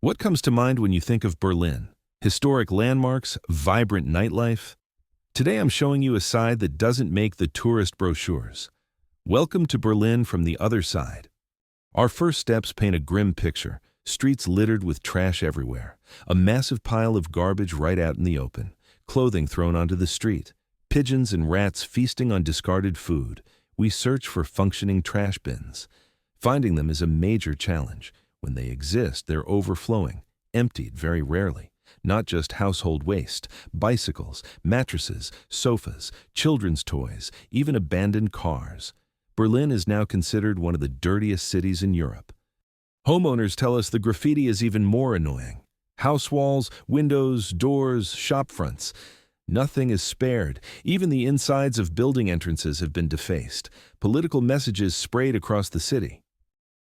What comes to mind when you think of Berlin? Historic landmarks, vibrant nightlife? Today I'm showing you a side that doesn't make the tourist brochures. Welcome to Berlin from the other side. Our first steps paint a grim picture, streets littered with trash everywhere, a massive pile of garbage right out in the open, clothing thrown onto the street, pigeons and rats feasting on discarded food. We search for functioning trash bins. Finding them is a major challenge. When they exist, they're overflowing, emptied very rarely. Not just household waste, bicycles, mattresses, sofas, children's toys, even abandoned cars. Berlin is now considered one of the dirtiest cities in Europe. Homeowners tell us the graffiti is even more annoying. House walls, windows, doors, shop fronts. Nothing is spared. Even the insides of building entrances have been defaced. Political messages sprayed across the city.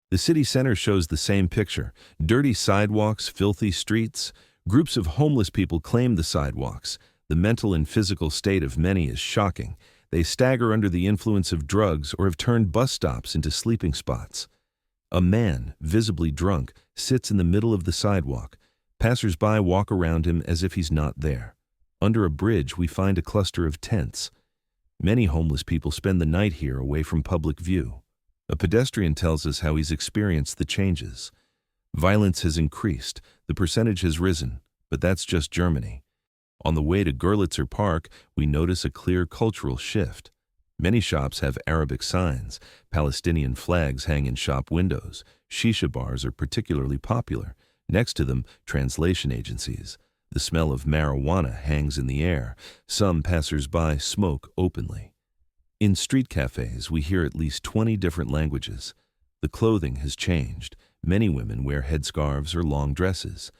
The city center shows the same picture. Dirty sidewalks, filthy streets. Groups of homeless people claim the sidewalks. The mental and physical state of many is shocking. They stagger under the influence of drugs or have turned bus stops into sleeping spots. A man, visibly drunk, sits in the middle of the sidewalk. Passers-by walk around him as if he's not there. Under a bridge, we find a cluster of tents. Many homeless people spend the night here away from public view. A pedestrian tells us how he's experienced the changes. Violence has increased, the percentage has risen, but that's just Germany. On the way to Görlitzer Park, we notice a clear cultural shift. Many shops have Arabic signs, Palestinian flags hang in shop windows, shisha bars are particularly popular. Next to them, translation agencies. The smell of marijuana hangs in the air. Some passers-by smoke openly. In street cafes, we hear at least 20 different languages. The clothing has changed. Many women wear headscarves or long dresses.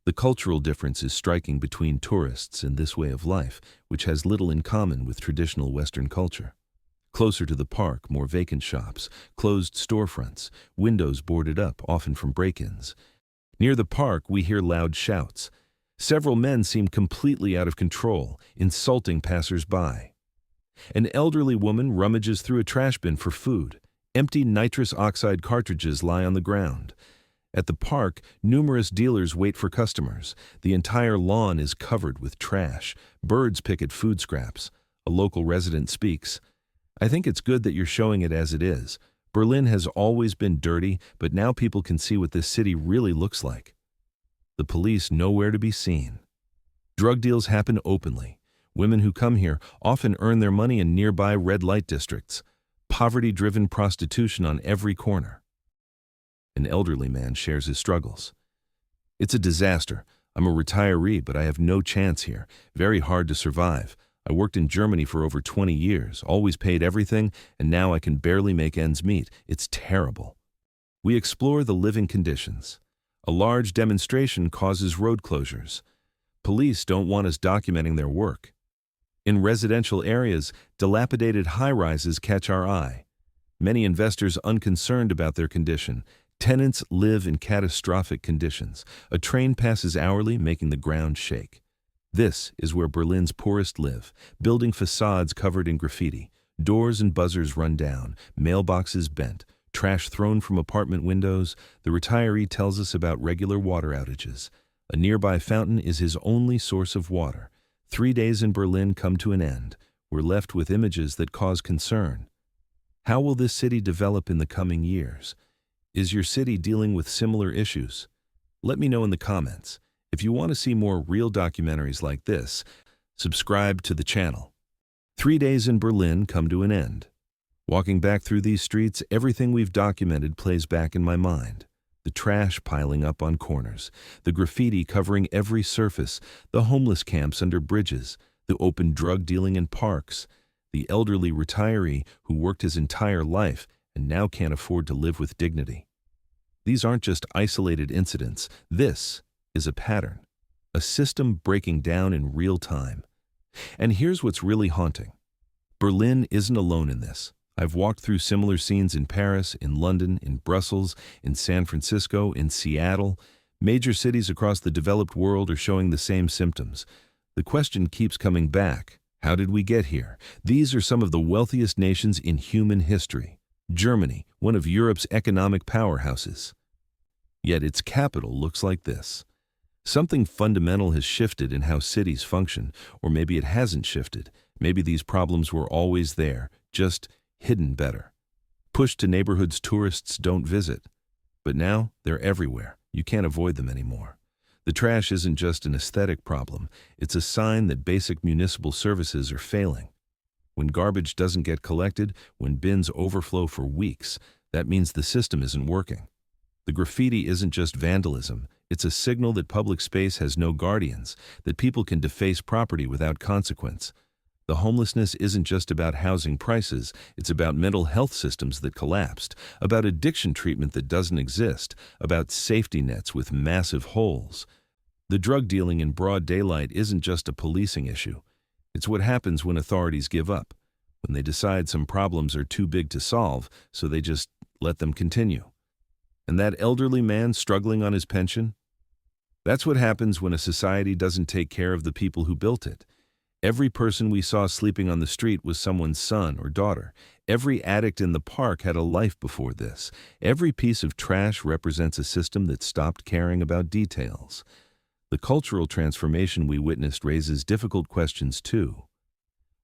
The cultural difference is striking between tourists and this way of life, which has little in common with traditional Western culture. Closer to the park, more vacant shops, closed storefronts, windows boarded up, often from break-ins. Near the park, we hear loud shouts. Several men seem completely out of control, insulting passers-by. An elderly woman rummages through a trash bin for food. Empty nitrous oxide cartridges lie on the ground. At the park, numerous dealers wait for customers. The entire lawn is covered with trash. Birds pick at food scraps. A local resident speaks. "I think it's good that you're showing it as it is. Berlin has always been dirty, but now people can see what this city really looks like." The police nowhere to be seen. Drug deals happen openly. Women who come here often earn their money in nearby red light districts. Poverty-driven prostitution on every corner. An elderly man shares his struggles. "It's a disaster. I'm a retiree, but I have no chance here. Very hard to survive. I worked in Germany for over 20 years, always paid everything, and now I can barely make ends meet. It's terrible." We explore the living conditions. A large demonstration causes road closures. Police don't want us documenting their work. In residential areas, dilapidated high-rises catch our eye. Many investors unconcerned about their condition. Tenants live in catastrophic conditions. A train passes hourly, making the ground shake. This is where Berlin's poorest live, building facades covered in graffiti, doors and buzzers run down, mailboxes bent, trash thrown from apartment windows. The retiree tells us about regular water outages. A nearby fountain is his only source of water. 3 days in Berlin come to an end. We're left with images that cause concern. How will this city develop in the coming years? Is your city dealing with similar issues? Let me know in the comments. If you want to see more real documentaries like this, subscribe to the channel. 3 days in Berlin come to an end. Walking back through these streets, everything we've documented plays back in my mind. The trash piling up on corners, the graffiti covering every surface, the homeless camps under bridges, the open drug dealing in parks, the elderly retiree who worked his entire life and now can't afford to live with dignity. These aren't just isolated incidents. This is a pattern, a system breaking down in real time. And here's what's really haunting. Berlin isn't alone in this. I've walked through similar scenes in Paris, in London, in Brussels, in San Francisco, in Seattle. Major cities across the developed world are showing the same symptoms. The question keeps coming back. How did we get here? These are some of the wealthiest nations in human history. Germany, one of Europe's economic powerhouses. Yet its capital looks like this. Something fundamental has shifted in how cities function, or maybe it hasn't shifted. Maybe these problems were always there, just hidden better. Pushed to neighborhoods tourists don't visit. But now, they're everywhere. You can't avoid them anymore. The trash isn't just an aesthetic problem, it's a sign that basic municipal services are failing. When garbage doesn't get collected, when bins overflow for weeks, that means the system isn't working. The graffiti isn't just vandalism, it's a signal that public space has no guardians, that people can deface property without consequence. The homelessness isn't just about housing prices, it's about mental health systems that collapsed, about addiction treatment that doesn't exist, about safety nets with massive holes. The drug dealing in broad daylight isn't just a policing issue. It's what happens when authorities give up, when they decide some problems are too big to solve, so they just let them continue. And that elderly man struggling on his pension? That's what happens when a society doesn't take care of the people who built it. Every person we saw sleeping on the street was someone's son or daughter. Every addict in the park had a life before this. Every piece of trash represents a system that stopped caring about details. The cultural transformation we witnessed raises difficult questions too.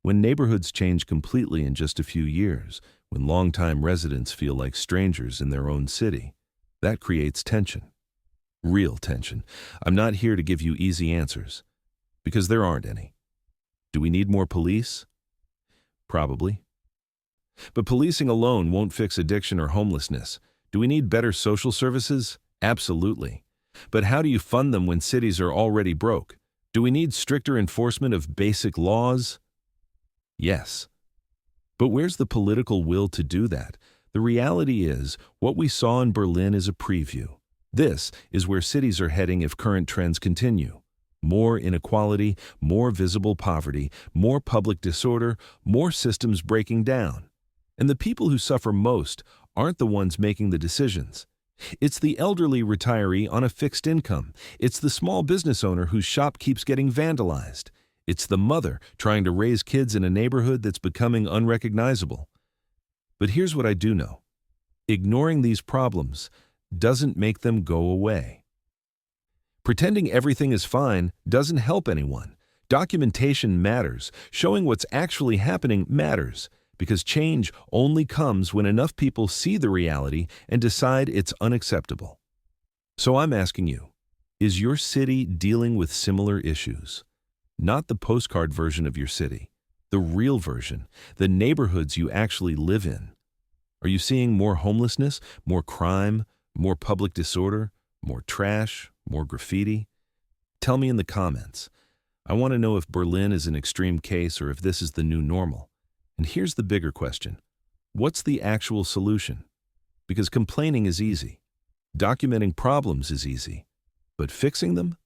When neighborhoods change completely in just a few years, when longtime residents feel like strangers in their own city, that creates tension. Real tension. I'm not here to give you easy answers, because there aren't any. Do we need more police? Probably. But policing alone won't fix addiction or homelessness. Do we need better social services? Absolutely. But how do you fund them when cities are already broke? Do we need stricter enforcement of basic laws? Yes. But where's the political will to do that? The reality is, what we saw in Berlin is a preview. This is where cities are heading if current trends continue. More inequality, more visible poverty, more public disorder, more systems breaking down. And the people who suffer most aren't the ones making the decisions. It's the elderly retiree on a fixed income. It's the small business owner whose shop keeps getting vandalized. It's the mother trying to raise kids in a neighborhood that's becoming unrecognizable. But here's what I do know. Ignoring these problems doesn't make them go away. Pretending everything is fine doesn't help anyone. Documentation matters. Showing what's actually happening matters, because change only comes when enough people see the reality and decide it's unacceptable. So I'm asking you, is your city dealing with similar issues? Not the postcard version of your city, the real version, the neighborhoods you actually live in. Are you seeing more homelessness, more crime, more public disorder, more trash, more graffiti? Tell me in the comments. I want to know if Berlin is an extreme case or if this is the new normal. And here's the bigger question. What's the actual solution? Because complaining is easy. Documenting problems is easy. But fixing them?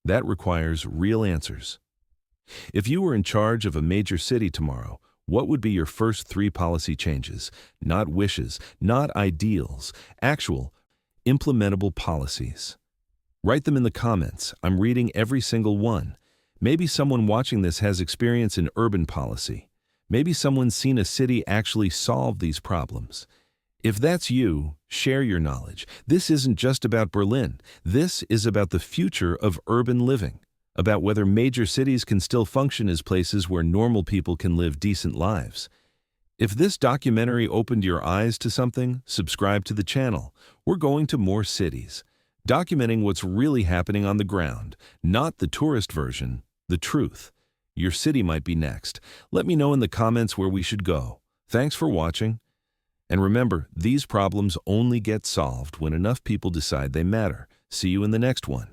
That requires real answers. If you were in charge of a major city tomorrow, what would be your first 3 policy changes? Not wishes, not ideals, actual, implementable policies. Write them in the comments. I'm reading every single one. Maybe someone watching this has experience in urban policy. Maybe someone's seen a city actually solve these problems. If that's you, share your knowledge. This isn't just about Berlin. This is about the future of urban living, about whether major cities can still function as places where normal people can live decent lives. If this documentary opened your eyes to something, subscribe to the channel. We're going to more cities, documenting what's really happening on the ground, not the tourist version, the truth. Your city might be next. Let me know in the comments where we should go. Thanks for watching. And remember, these problems only get solved when enough people decide they matter. See you in the next one.